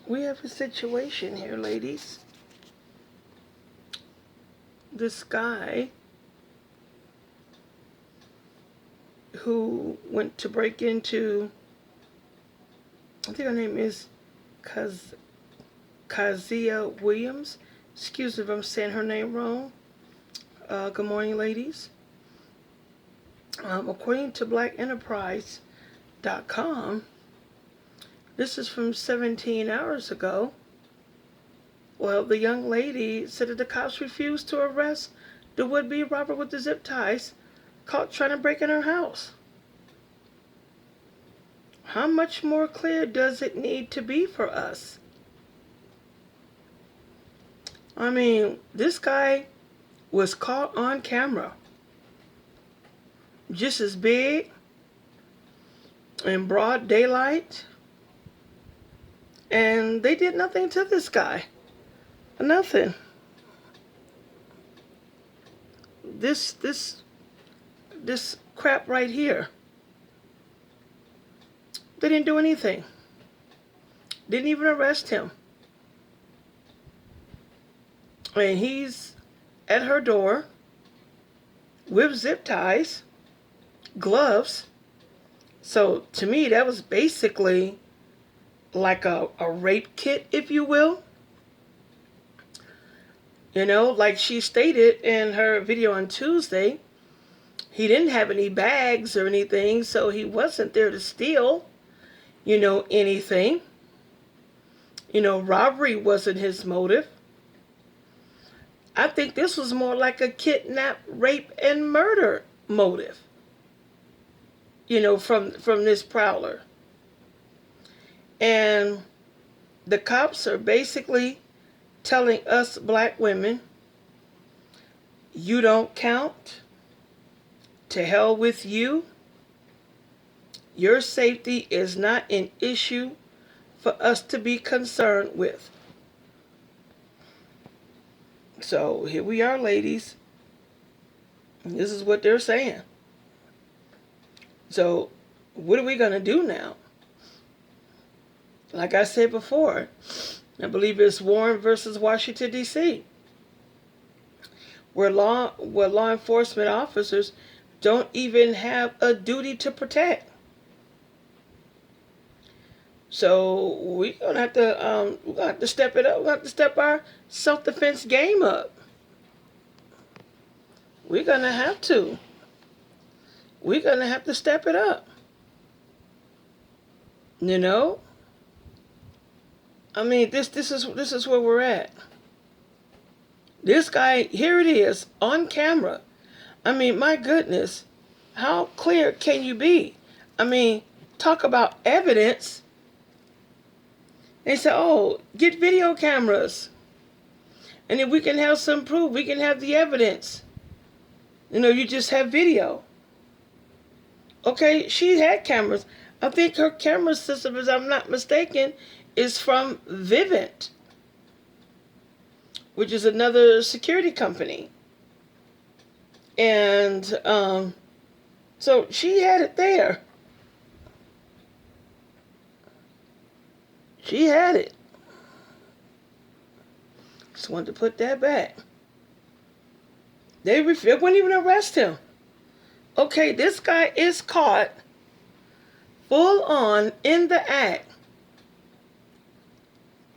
We have a situation here, ladies. This guy who went to break into, I think her name is Kazia Williams. Excuse me if I'm saying her name wrong. Good morning, ladies. According to blackenterprise.com, this is from 17 hours ago. Well, the young lady said that the cops refused to arrest the would-be robber with the zip ties caught trying to break in her house. How much more clear does it need to be for us? I mean, this guy was caught on camera, just as big, in broad daylight, and they did nothing to this guy. Nothing. This crap right here. They didn't do anything. Didn't even arrest him. And he's at her door with zip ties, gloves. So to me, that was basically like a rape kit, if you will. You know, like she stated in her video on Tuesday, he didn't have any bags or anything, so he wasn't there to steal, anything. Robbery wasn't his motive. I think this was more like a kidnap, rape, and murder motive, from this prowler. And the cops are basically telling us black women, you don't count. To hell with you. Your safety is not an issue for us to be concerned with. So here we are, ladies. This is what they're saying. So what are we going to do now? Like I said before, I believe it's Warren versus Washington, D.C., where law enforcement officers don't even have a duty to protect. So we're gonna have to step it up. We're gonna have to step our self-defense game up. We're gonna have to. We're gonna have to step it up. I mean, this is where we're at. This guy, here it is on camera. I mean, my goodness, how clear can you be? I mean, talk about evidence. They say, oh, get video cameras. And if we can have some proof, we can have the evidence. You just have video. Okay, she had cameras. I think her camera system, if I'm not mistaken, is from Vivint, which is another security company. And so she had it there. She had it. Just wanted to put that back. They wouldn't even arrest him. Okay, this guy is caught full on in the act,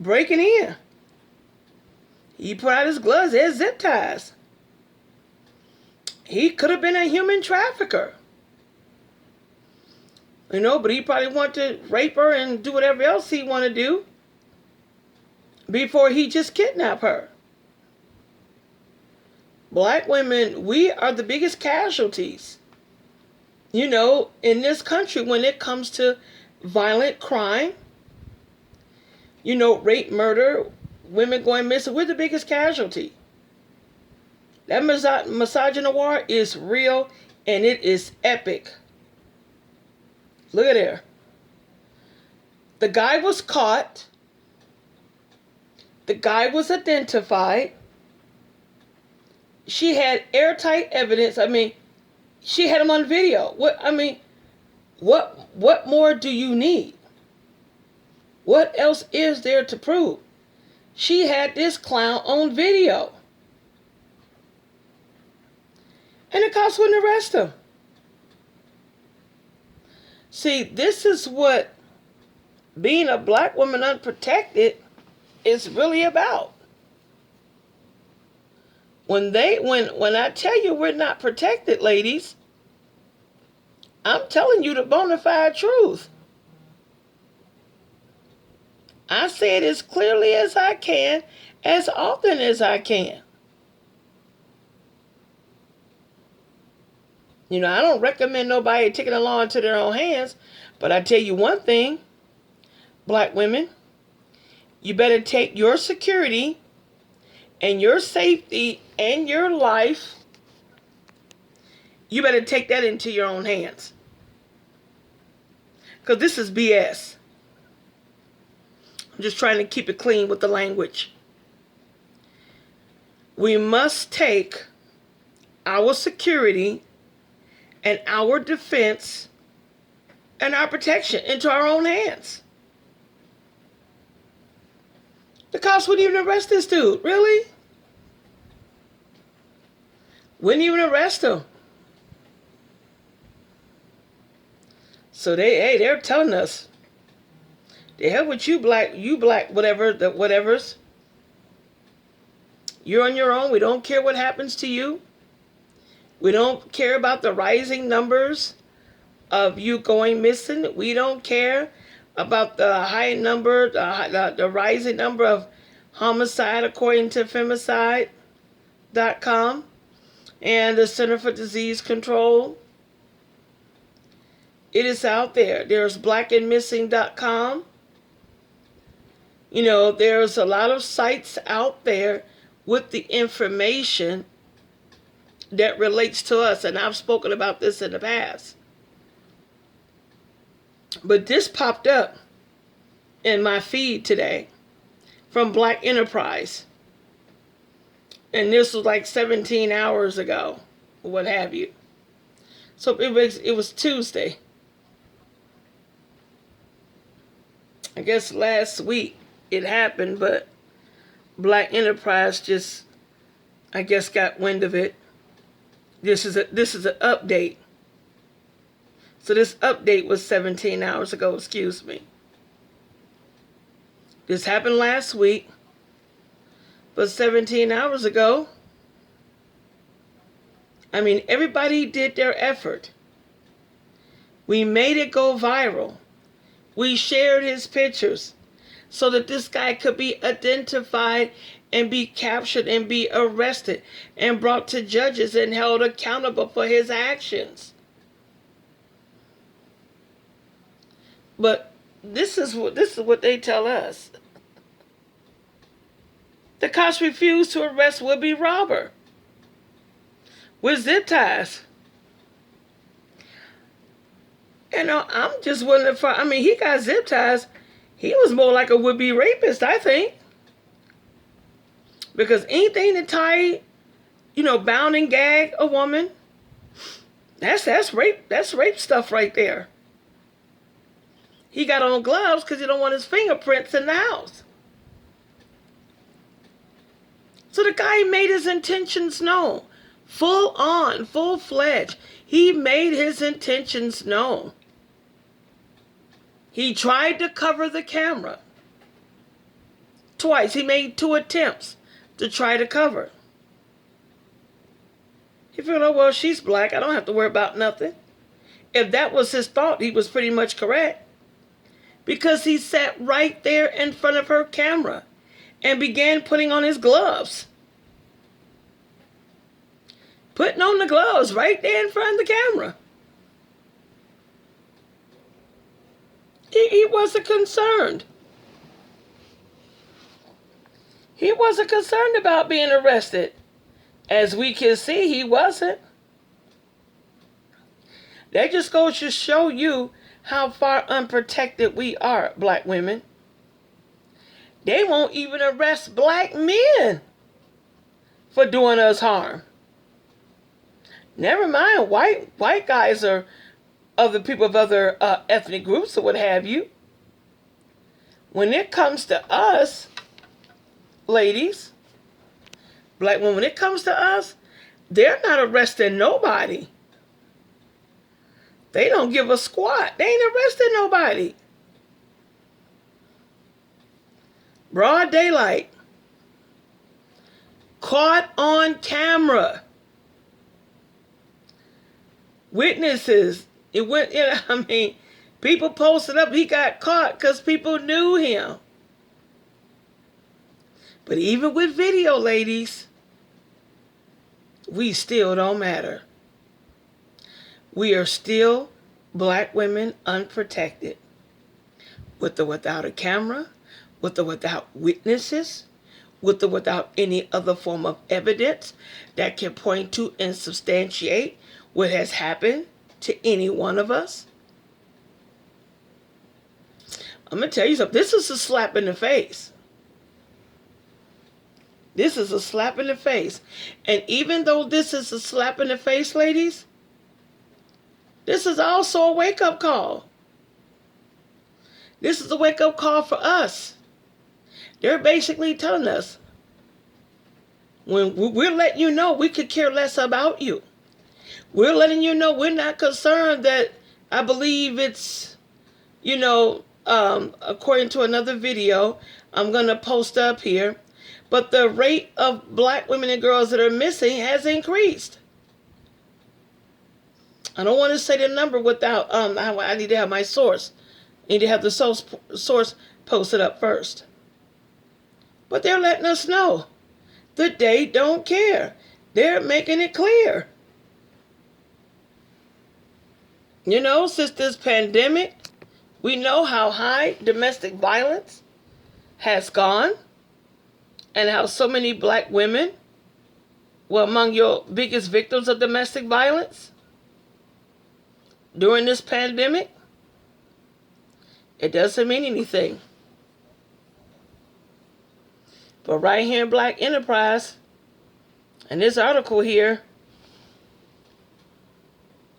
breaking in. He put out his gloves, there's zip ties. He could have been a human trafficker. But he probably wanted to rape her and do whatever else he wanted to do before he just kidnapped her. Black women, we are the biggest casualties, in this country when it comes to violent crime, rape, murder, women going missing. We're the biggest casualty. That misogyny is real and it is epic. Look at there. The guy was caught. The guy was identified. She had airtight evidence. I mean, she had him on video. What more do you need? What else is there to prove? She had this clown on video. And the cops wouldn't arrest him. See, this is what being a black woman unprotected is really about. When I tell you we're not protected, ladies, I'm telling you the bona fide truth. I say it as clearly as I can, as often as I can. You know, I don't recommend nobody taking the law into their own hands, but I tell you one thing, black women, you better take your security and your safety and your life, you better take that into your own hands. Because this is BS. I'm just trying to keep it clean with the language. We must take our security and our defense and our protection into our own hands. The cops wouldn't even arrest this dude. Really? Wouldn't even arrest him. So they're telling us, the hell with you black, whatevers. You're on your own. We don't care what happens to you. We don't care about the rising numbers of you going missing. We don't care about the high number, the rising number of homicide according to femicide.com and the Center for Disease Control. It is out there. There's blackandmissing.com. You know, there's a lot of sites out there with the information that relates to us, and I've spoken about this in the past. But this popped up in my feed today from Black Enterprise. And this was like 17 hours ago, or what have you. So it was Tuesday. I guess last week it happened, but Black Enterprise just, I guess, got wind of it. This is an update. So this update was 17 hours ago, excuse me. This happened last week, but 17 hours ago, I mean, everybody did their effort. We made it go viral. We shared his pictures so that this guy could be identified and be captured and be arrested and brought to judges and held accountable for his actions. But this is what they tell us. The cops refused to arrest would-be robber with zip ties. You know, I'm just willing to find, I mean, he got zip ties. He was more like a would-be rapist, I think. Because anything to tie, you know, bound and gag a woman, that's rape stuff right there. He got on gloves because he don't want his fingerprints in the house. So the guy made his intentions known. Full on, full-fledged. He made his intentions known. He tried to cover the camera. Twice. He made 2 attempts to try to cover. He figured, oh, well, she's black. I don't have to worry about nothing. If that was his thought, he was pretty much correct. Because he sat right there in front of her camera and began putting on his gloves. Putting on the gloves right there in front of the camera. He wasn't concerned. He wasn't concerned about being arrested. As we can see, he wasn't. That just goes to show you how far unprotected we are, black women. They won't even arrest black men for doing us harm. Never mind, white guys are other people of other ethnic groups or what have you. when it comes to us, ladies, black women, when it comes to us, they're not arresting nobody. They don't give a squat. They ain't arresting nobody. Broad daylight. Caught on camera. Witnesses. It went, people posted up he got caught because people knew him. But even with video, ladies, we still don't matter. We are still black women unprotected. With or without a camera, with or without witnesses, with or without any other form of evidence that can point to and substantiate what has happened to any one of us. I'm going to tell you something. This is a slap in the face. This is a slap in the face. And even though this is a slap in the face, ladies, this is also a wake-up call. This is a wake-up call for us. They're basically telling us, when we're letting you know we could care less about you. We're letting you know we're not concerned that, I believe it's, according to another video I'm going to post up here, but the rate of black women and girls that are missing has increased. I don't want to say the number without, I need to have my source. I need to have the source posted up first. But they're letting us know that they don't care. They're making it clear. Since this pandemic, we know how high domestic violence has gone and how so many black women were among your biggest victims of domestic violence during this pandemic. It doesn't mean anything. But right here in Black Enterprise, in this article here,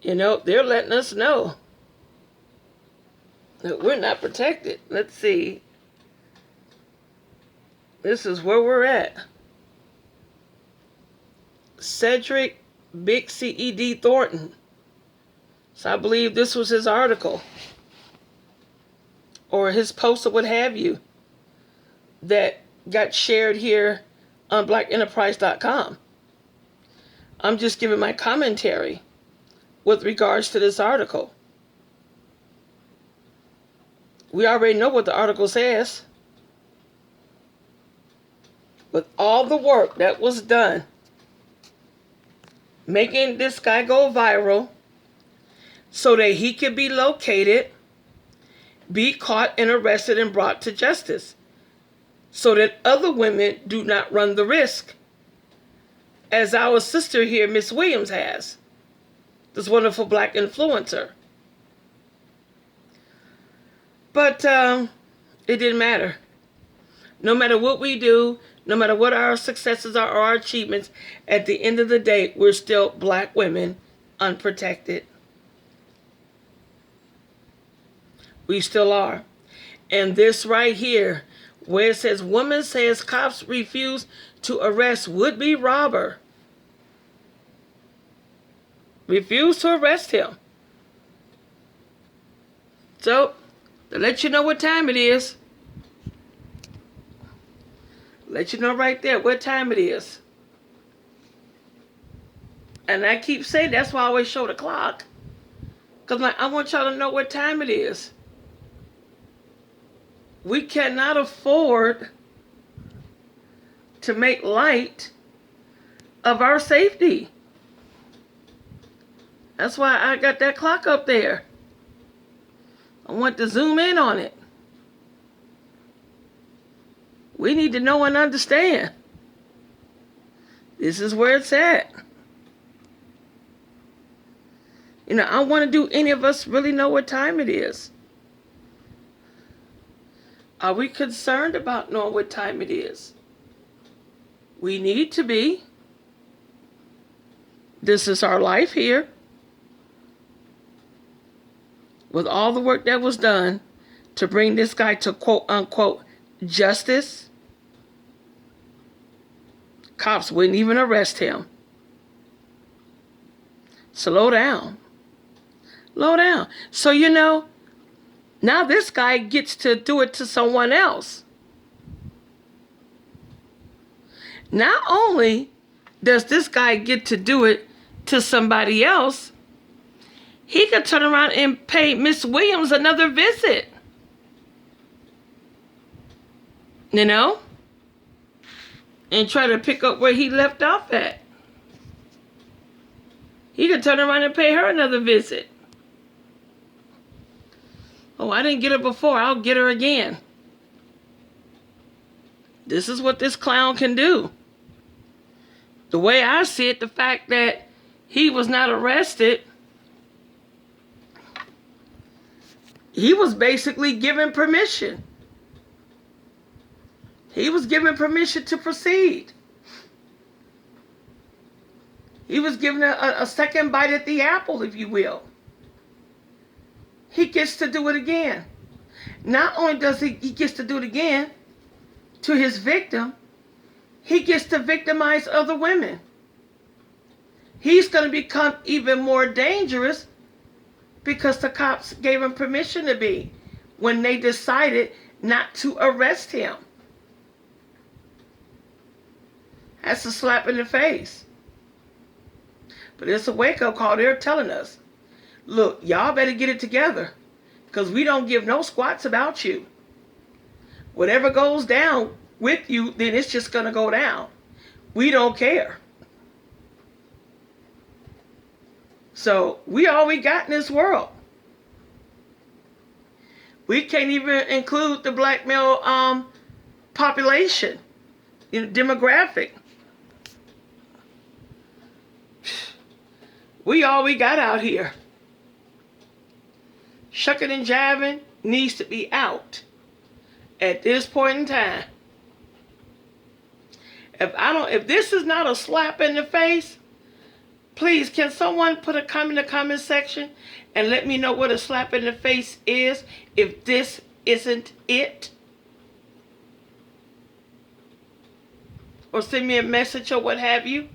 they're letting us know that we're not protected. Let's see. This is where we're at. Cedric Big C.E.D. Thornton. So I believe this was his article. Or his post or what have you. That got shared here on blackenterprise.com. I'm just giving my commentary with regards to this article. We already know what the article says. With all the work that was done, making this guy go viral so that he could be located, be caught and arrested and brought to justice, so that other women do not run the risk, as our sister here, Miss Williams, has. This wonderful black influencer. But it didn't matter. No matter what we do, no matter what our successes are or our achievements, at the end of the day, we're still black women unprotected. We still are. And this right here, where it says, woman says cops refuse to arrest would-be robber. Refuse to arrest him. So, to let you know what time it is, let you know right there what time it is. And I keep saying, that's why I always show the clock. Because I want y'all to know what time it is. We cannot afford to make light of our safety. That's why I got that clock up there. I want to zoom in on it. We need to know and understand. This is where it's at. I want to do any of us really know what time it is? Are we concerned about knowing what time it is? We need to be. This is our life here. With all the work that was done to bring this guy to quote unquote justice, cops wouldn't even arrest him. Slow down. Slow down. So, now this guy gets to do it to someone else. Not only does this guy get to do it to somebody else, he could turn around and pay Miss Williams another visit. And try to pick up where he left off at. He could turn around and pay her another visit. Oh, I didn't get her before. I'll get her again. This is what this clown can do. The way I see it, the fact that he was not arrested, he was basically given permission. He was given permission to proceed. He was given a second bite at the apple, if you will. He gets to do it again. Not only does he gets to do it again to his victim, he gets to victimize other women. He's going to become even more dangerous because the cops gave him permission to be when they decided not to arrest him. That's a slap in the face. But it's a wake-up call. They're telling us, look, y'all better get it together because we don't give no squats about you. Whatever goes down with you, then it's just going to go down. We don't care. So we all we got in this world. We can't even include the black male population, demographic. We all we got out here. Shucking and jiving needs to be out at this point in time. If this is not a slap in the face, please, can someone put a comment in the comment section and let me know what a slap in the face is if this isn't it? Or send me a message or what have you.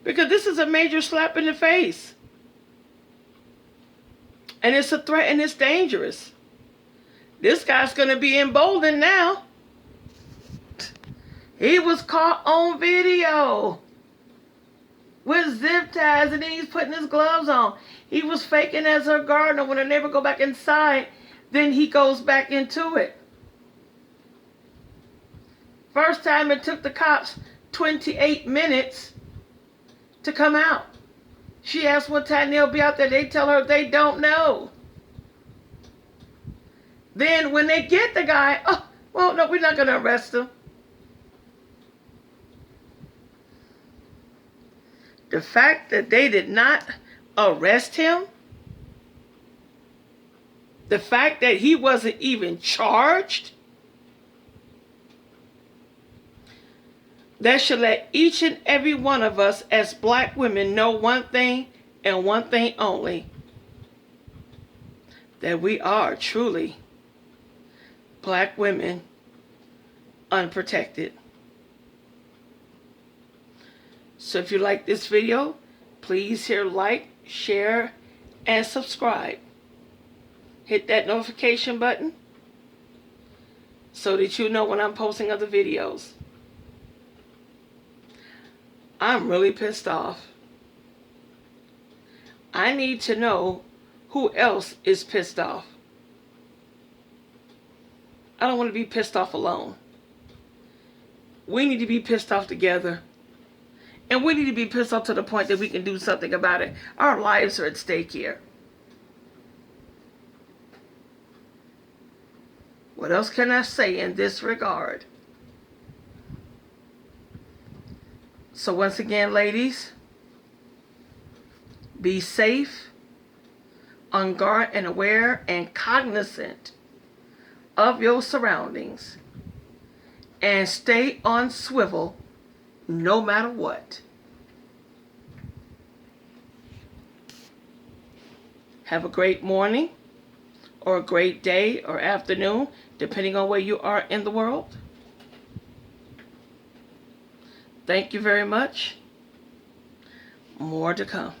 Because this is a major slap in the face. And it's a threat and it's dangerous. This guy's going to be emboldened now. He was caught on video with zip ties and then he's putting his gloves on. He was faking as a gardener. When a neighbor go back inside, then he goes back into it. First time it took the cops 28 minutes to come out. She asked what time they'll be out there. They tell her they don't know. Then when they get the guy, oh, well, no, we're not going to arrest him. The fact that they did not arrest him, the fact that he wasn't even charged, that should let each and every one of us as black women know one thing and one thing only. That we are truly black women unprotected. So if you like this video, please hit like, share, and subscribe. Hit that notification button so that you know when I'm posting other videos. I'm really pissed off. I need to know who else is pissed off. I don't want to be pissed off alone. We need to be pissed off together. And we need to be pissed off to the point that we can do something about it. Our lives are at stake here. What else can I say in this regard? So once again, ladies, be safe, on guard and aware and cognizant of your surroundings. And stay on swivel no matter what. Have a great morning or a great day or afternoon, depending on where you are in the world. Thank you very much. More to come.